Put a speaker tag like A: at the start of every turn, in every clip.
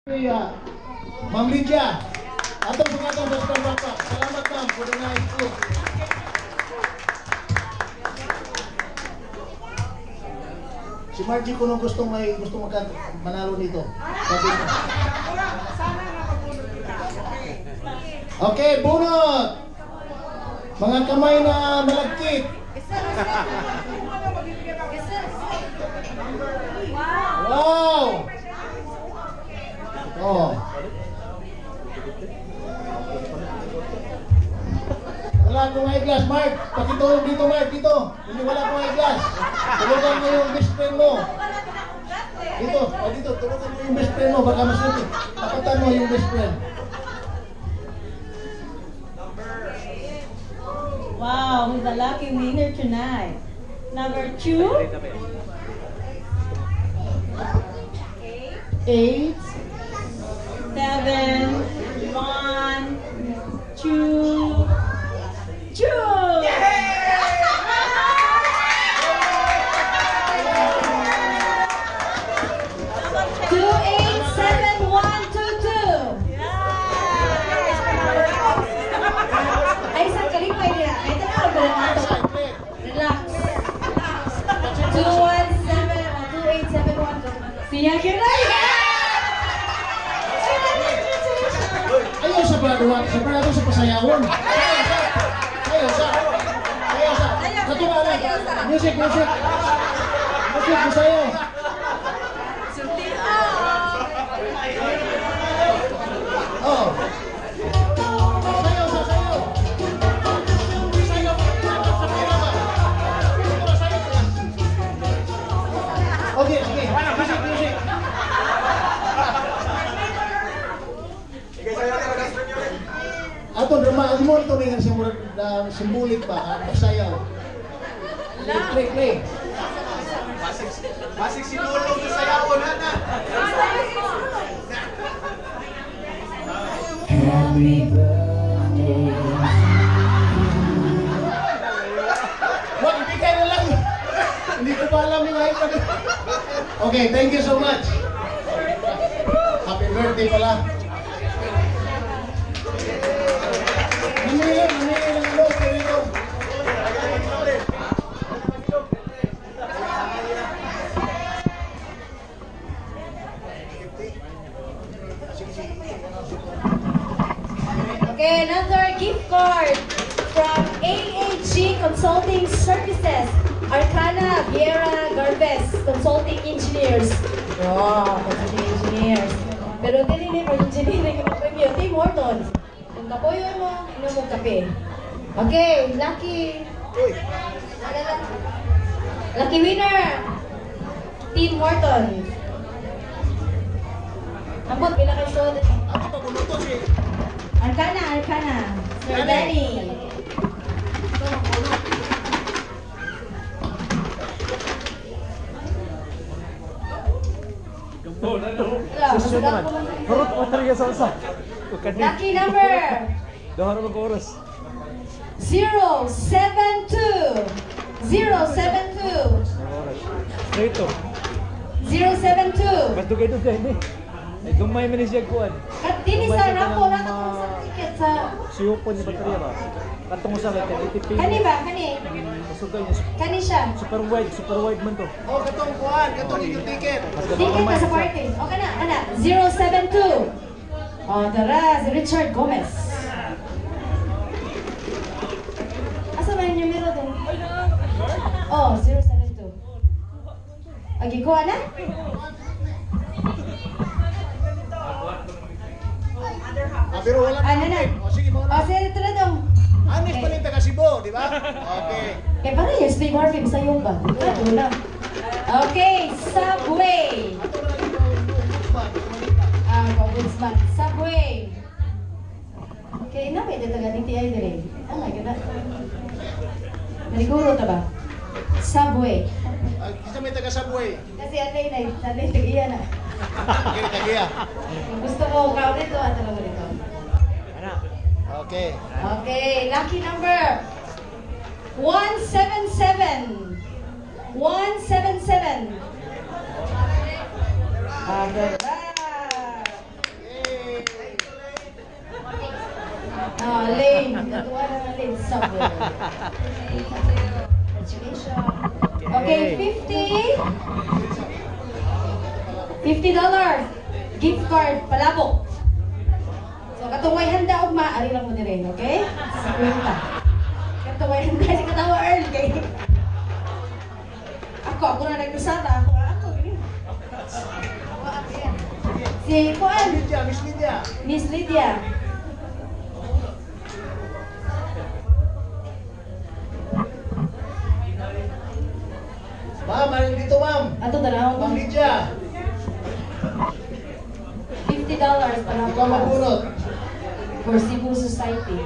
A: Ma'am Lydia, atong sungaton sa Starbucks. Salamat ma'am for the nice food. Si Margie kung gusto manalo nito. Okay, bunot. Mga kamay na malagkit. Wow! Oh. Wala akong eyeglass, Mark. Pakitulong dito, Mark. Dito. Hindi wala akong eyeglass. Tulugan mo yung best friend mo. Dito. O dito. Tulugan mo yung best friend mo. Baka masulit. Tapatan mo yung best friend.
B: Wow, who's the lucky winner tonight? Number 2. 8, 7, 1, 2, 2! Ay, isang kalipay nila. Ay, tanaw ba lang ito? Relax. 217, 2871. Siya kiray!
A: Ayaw sa paladuan. Sa pasayawon. Ayaw sa. Katumaran. Music. Music mo sa'yo. Oh. Okay. Music. Aton drama mo ito ning simbolik ba magsayaw. Play.
C: Basig sinulog sa sayawon na.
B: Happy birthday.
A: Wag bigay na lang. Hindi ko pa alam yung iPad. Okay, thank you so much. Happy birthday pala.
B: Okay, another gift card from AAG Consulting Services, Arcana Vieira Garbes, Consulting Engineers. Wow, Consulting Engineers. Pero dili ni pag engineering yung premyo, Tim Hortons. Kung kapoyo mo, inom mo kape. Okay, lucky winner, Tim Hortons. Ambot, pinaka-show.
A: Ako pa bumuto si
B: Arcana, Sir Danny. Lucky number 072. 072.
D: Mas dugay-dugay ni. Ay gumay man siya kuan.
B: At dini sa rapo na katong sa ticket sa
D: Siupo ni baterya ba? Katong sa kay ATP.
B: Kani ba? Kani?
D: Masugay niya.
B: Kani siya.
D: Super wide man to.
A: Oh, katong yung ticket.
B: Ticket ka sa party. O kana. 072. Oh, tara, si Richard Gomez. Asa ba yung numero doon? Oh, 072. Okay, kuha na?
A: Pero wala
B: Ano na?
A: O sige, mo na.
B: Oh, sige, ito na dong.
A: Anis pa rin taga Cebu, di ba? Okay.
B: Eh, parang yung Steve Harvey, basta yung ba? Ito na. Okay, Subway. Ombudsman. Subway. Okay, na may dito ganiti ay dire. Oh my God. Maniguro ta ba? Subway.
A: Kita may taga Subway.
B: Kasi atay na, tagiya na.
A: Kaya tagiya.
B: Kung gusto mo, kao dito, at alam mo dito.
A: Okay.
B: Okay, lucky number 177. 177. Lane. Natuwa na nga Lane. Subway. Congratulations. Okay, $50 gift card, palabok. So, katungay handa og maaari lang mo din, okay? Sa kwenta. Katungay handa, si katawa Earl, kay... Ako na nagdusata. Ako. Yan. Si Kuan.
A: Miss Lydia.
B: Miss Lydia.
A: Ma'am, ano dito ma'am?
B: Ato tanaw.
A: Ma'am Lydia.
B: $50 para
A: Ikaw magbunot.
B: for Cebu Society.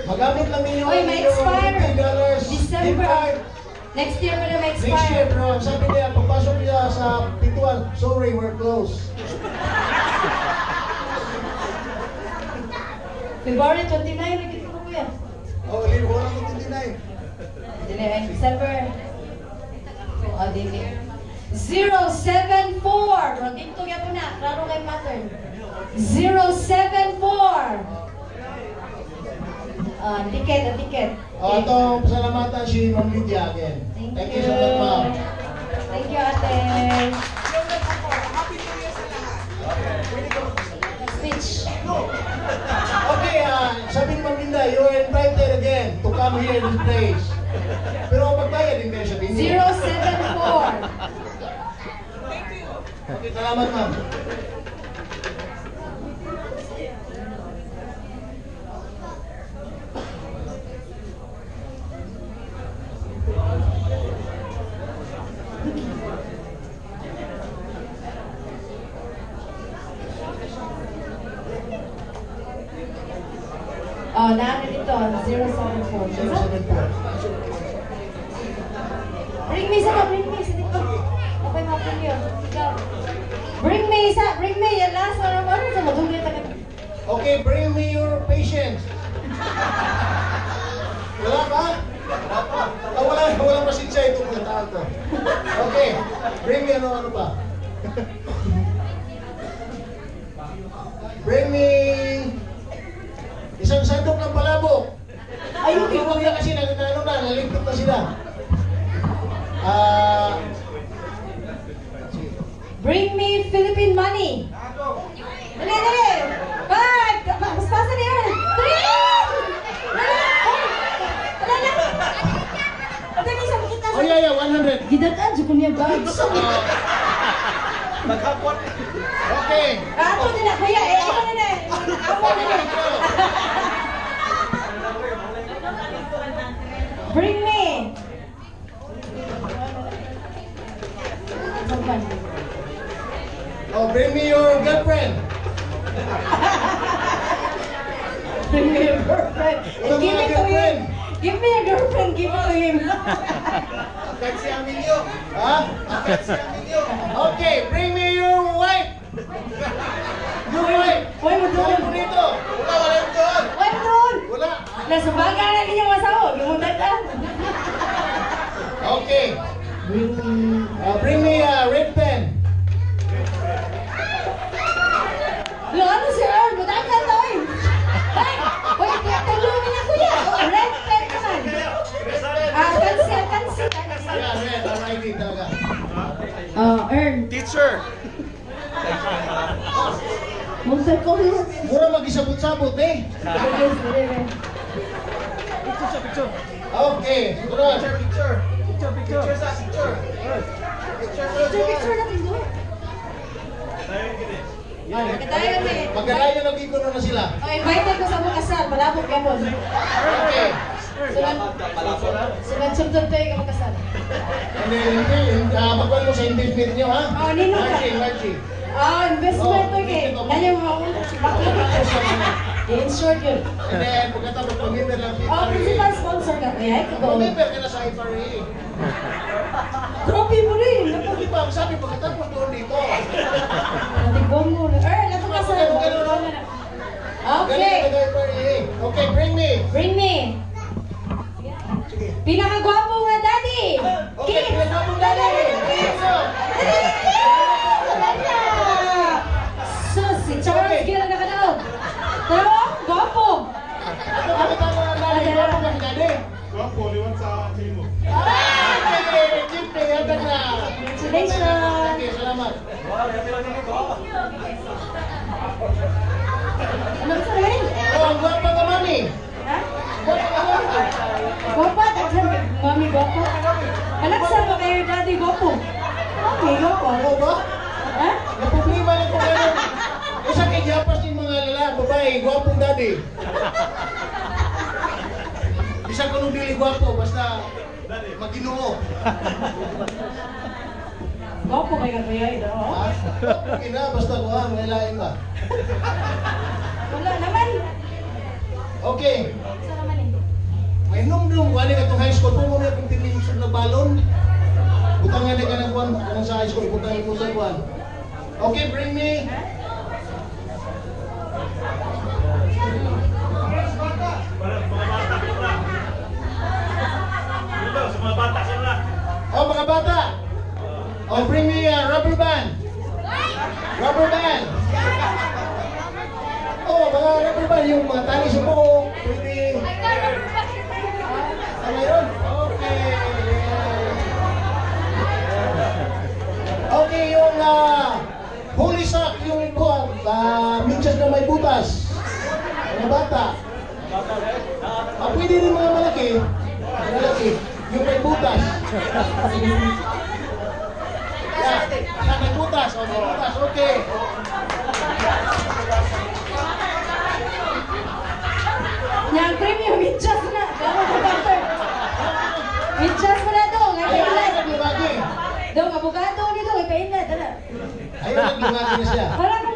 A: Magamit lang ninyo
B: Oy, may expire.
A: $50
B: December.
A: gift card.
B: Next year pa na may
A: Next year,
B: expire.
A: bro. Sabi niya, pagpasok niya sa pituan, sorry, we're closed.
B: February 29, nagkita ko yan.
A: Oh, libo ko lang kung 29.
B: Dili, December. Oh, dili. 074. Rodinto yan po na. Klaro kay pattern. 074. Ticket.
A: Oh, ito, pasalamatan si Ma'am Lydia again. Thank you so much, ma'am.
B: Thank you, ate. Speech.
A: Okay, sabi ni Ma'am Linda, you are invited again to come here in this place. Pero magbayad din kayo sabihin niyo.
B: 074.
A: Okay, salamat ma'am.
B: Oh, natin dito, 074.
A: 074.
B: Bring me isa dito. Okay, mapin yun. Ikaw. Bring me, yan last na naman. Ano sa madugay ka na?
A: Okay, bring me your patients. Wala ba? Walang pasensya itong mga tao to. Okay, bring me ano pa? Bring me isang sandok ng palabok.
B: Ayun,
A: Huwag na kasi nalipot na sila.
B: Bring me Philippine money. Dali. 5. Mas pasa na yun. 3. Dali, sabi kita.
A: Oh yeah, 100.
B: Gidatan, dyan niya bags.
C: Maghapon.
A: Okay.
B: Ato nila, kuya. Ikaw na na. Ako na na. Bring me.
A: Oh, bring me your girlfriend.
B: Bring me your girlfriend.
A: Wala
B: Give
A: mga
B: it to him.
A: girlfriend.
B: Give me your girlfriend. Give it to him.
C: Agad si Emilio.
A: Ha?
C: Agad si Emilio.
A: Okay, bring me your wife. Your wife.
B: Why mo doon?
A: Ano dito?
C: Wala yung doon.
B: Why mo doon?
A: Wala.
B: Nasa baga na ninyong asawa. Yung mo data.
A: Okay. Bring me a red pen.
B: Lo, ano si Earl? Matagal na eh. Wait, taglumin na kuya. Red pen naman. Kansi.
A: Yeah, red. RID talaga.
B: Earl.
C: Teacher.
B: Munta ko yun.
A: Mura mag-isabot-sabot eh.
D: Picture.
A: Okay, sunod.
C: Picture.
D: Picture.
C: Picture sa picture. Picture.
B: Picture natin doon. Katayo na eh.
A: Magkalayo na gikono na sila.
B: Invited ko sa mga kasal. Malabot ka mo.
A: Okay.
B: Sunod tayo ka magkasal.
A: And then, magkuhan mo sa investment nyo ha?
B: Oh, nino ka.
A: Margie.
B: Investment to kay. Nanyo mo. I-insure yun.
A: And then, pagkatapos pag-member ng
B: Principal sponsor ka. Kaya ito doon.
A: Pag-member ka na sa FRA.
B: Trophy mo rin.
A: Di ba, ang sabi pagkatapos doon dito.
B: Natigong mo. Lato ka sa. Okay.
A: Galing ka ng FRA. Okay, bring me.
B: Bring me. Pinakagwapo nga daddy.
A: Okay, pinagwapo nga daddy.
B: So, si Charles Gila na ka daw. Tara, gwapo.
A: Okay, Chippy, handa na.
B: Congratulations!
A: Okay, salamat.
B: Anong sabihin?
A: Oh, ang gwapa ka, mami.
B: Ha?
A: Gwapa ka, mami.
B: Gopo, tagsan. Mami, gopo. Alaksa ba kayo, daddy, gopo? Mami, gopo.
A: Ako ba?
B: Ha?
A: Naproblema lang kung ano. Kasi kay Japas yung mga lalaki, babae, gwapong daddy. Bisa ko nung dili gwapo, basta maginoo.
B: Gopo kayo kaya ito, oh?
A: Ha? Okay na, basta ko ha, may lain ba?
B: Wala naman.
A: Okay.
B: Sa naman eh.
A: May numdum ko, ano ka itong high school, kung mo na kung tinilisod na balon, butang nga na ka ng kuwan, kung sa high school, butang mo sa kuwan. Okay, bring me. Oh, mga bata. Oh, bring me a rubber band. Rubber band. Oh, mga rubber band, yung mga tali sa buhok, pwede. Ah, mayroon? Okay. Okay, yung holy sock, yung buwan, minchas na may butas. Mga bata. Pwede rin mga malaki. Malaki. Yung may butas. Yeah, may butas. Oh, may butas. Okay.
B: Yang premium, midjas na. Bago ko doctor. Midjas mo na to. Ngay
A: Ayaw
B: painlat.
A: lang lumagi.
B: Dong, abogado nito. Ngay painlat. Dala.
A: Ayaw lang lumagi na siya.
B: Wala kong